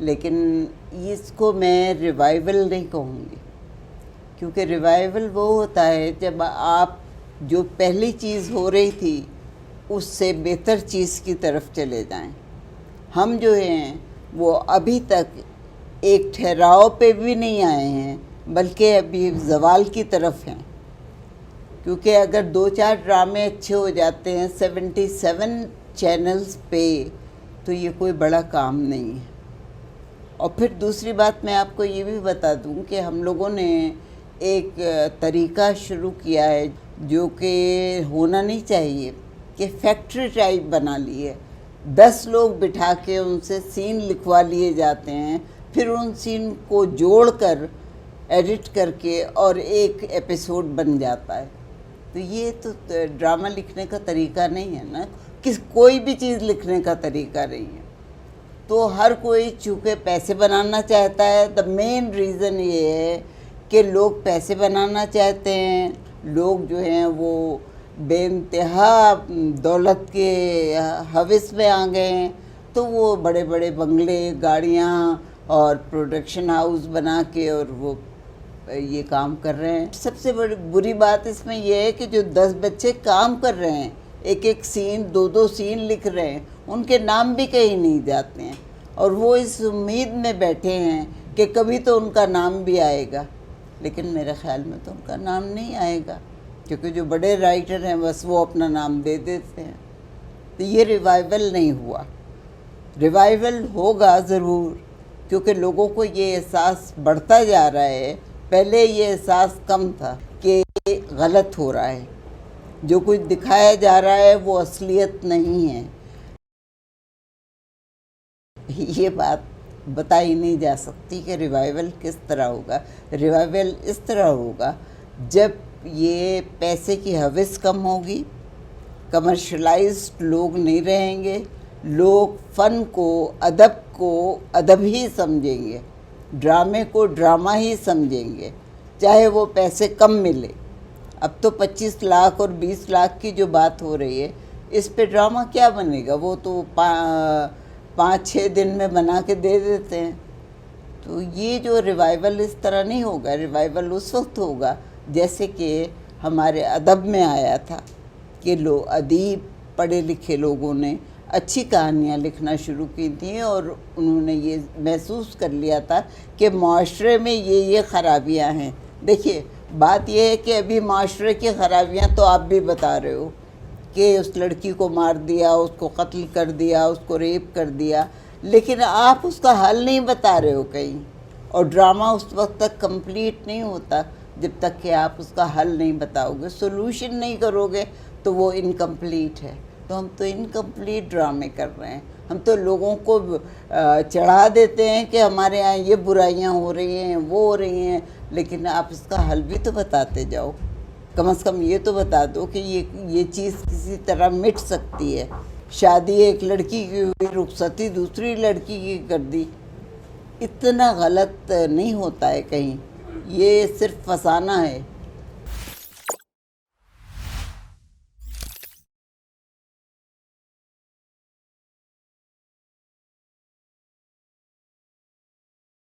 لیکن اس کو میں ریوائول نہیں کہوں گی، کیونکہ ریوائول وہ ہوتا ہے جب آپ جو پہلی چیز ہو رہی تھی اس سے بہتر چیز کی طرف چلے جائیں۔ ہم جو ہیں وہ ابھی تک ایک ٹھہراؤ پہ بھی نہیں آئے ہیں، بلکہ ابھی زوال کی طرف ہیں، کیونکہ اگر 2-4 ڈرامے اچھے ہو جاتے ہیں 77 چینلز پہ تو یہ کوئی بڑا کام نہیں ہے۔ اور پھر دوسری بات میں آپ کو یہ بھی بتا دوں کہ ہم لوگوں نے ایک طریقہ شروع کیا ہے جو کہ ہونا نہیں چاہیے، کہ فیکٹری ٹائپ بنا لی ہے۔ 10 لوگ بٹھا کے ان سے سین لکھوا لیے جاتے ہیں، پھر ان سین کو جوڑ کر ایڈٹ کر کے اور ایک ایپیسوڈ بن جاتا ہے۔ تو یہ تو ڈرامہ لکھنے کا طریقہ نہیں ہے نا، کوئی بھی چیز لکھنے کا طریقہ نہیں ہے۔ تو ہر کوئی چونکہ پیسے بنانا چاہتا ہے، دا مین ریزن یہ ہے کہ لوگ پیسے بنانا چاہتے ہیں، لوگ جو ہیں وہ بے انتہا دولت کے ہوس میں آ گئے ہیں، تو وہ بڑے بڑے بنگلے، گاڑیاں اور پروڈکشن ہاؤس بنا کے اور وہ یہ کام کر رہے ہیں۔ سب سے بری بات اس میں یہ ہے کہ جو 10 بچے کام کر رہے ہیں، ایک سین 2 سین لکھ رہے ہیں، ان کے نام بھی کہیں نہیں جاتے ہیں، اور وہ اس امید میں بیٹھے ہیں کہ کبھی تو ان کا نام بھی آئے گا، لیکن میرے خیال میں تو ان کا نام نہیں آئے گا، کیونکہ جو بڑے رائٹر ہیں بس وہ اپنا نام دے دیتے ہیں۔ تو یہ ریوائول نہیں ہوا۔ ریوائول ہوگا ضرور، کیونکہ لوگوں کو یہ احساس بڑھتا جا رہا ہے۔ پہلے یہ احساس کم تھا کہ غلط ہو رہا ہے، جو کچھ دکھایا جا رہا ہے وہ اصلیت نہیں ہے۔ یہ بات بتائی نہیں جا سکتی کہ ریوائول کس طرح ہوگا۔ ریوائول اس طرح ہوگا جب یہ پیسے کی ہوس کم ہوگی، کمرشلائزڈ لوگ نہیں رہیں گے، لوگ فن کو ادب ہی سمجھیں گے، ڈرامے کو ڈرامہ ہی سمجھیں گے، چاہے وہ پیسے کم ملے۔ اب تو 25 لاکھ اور 20 لاکھ کی جو بات ہو رہی ہے، اس پہ ڈرامہ کیا بنے گا؟ وہ تو 5-6 دن میں بنا کے دے دیتے ہیں۔ تو یہ جو ریوائول اس طرح نہیں ہوگا۔ ریوائول اس وقت ہوگا جیسے کہ ہمارے ادب میں آیا تھا کہ ادیب پڑھے لکھے لوگوں نے اچھی کہانیاں لکھنا شروع کی تھیں، اور انہوں نے یہ محسوس کر لیا تھا کہ معاشرے میں یہ خرابیاں ہیں۔ دیکھیے بات یہ ہے کہ ابھی معاشرے کی خرابیاں تو آپ بھی بتا رہے ہو کہ اس لڑکی کو مار دیا، اس کو قتل کر دیا، اس کو ریپ کر دیا، لیکن آپ اس کا حل نہیں بتا رہے ہو کہیں، اور ڈرامہ اس وقت تک کمپلیٹ نہیں ہوتا جب تک کہ آپ اس کا حل نہیں بتاؤ گے، سولوشن نہیں کرو گے، تو وہ انکمپلیٹ ہے۔ تو ہم تو انکمپلیٹ ڈرامے کر رہے ہیں۔ ہم تو لوگوں کو چڑھا دیتے ہیں کہ ہمارے یہاں یہ برائیاں ہو رہی ہیں، وہ ہو رہی ہیں، لیکن آپ اس کا حل بھی تو بتاتے جاؤ۔ کم از کم یہ تو بتا دو کہ یہ چیز کسی طرح مٹ سکتی ہے۔ شادی ایک لڑکی کی ہوئی، رخصتی دوسری لڑکی کی کر دی، اتنا غلط نہیں ہوتا ہے کہیں، یہ صرف فسانہ ہے۔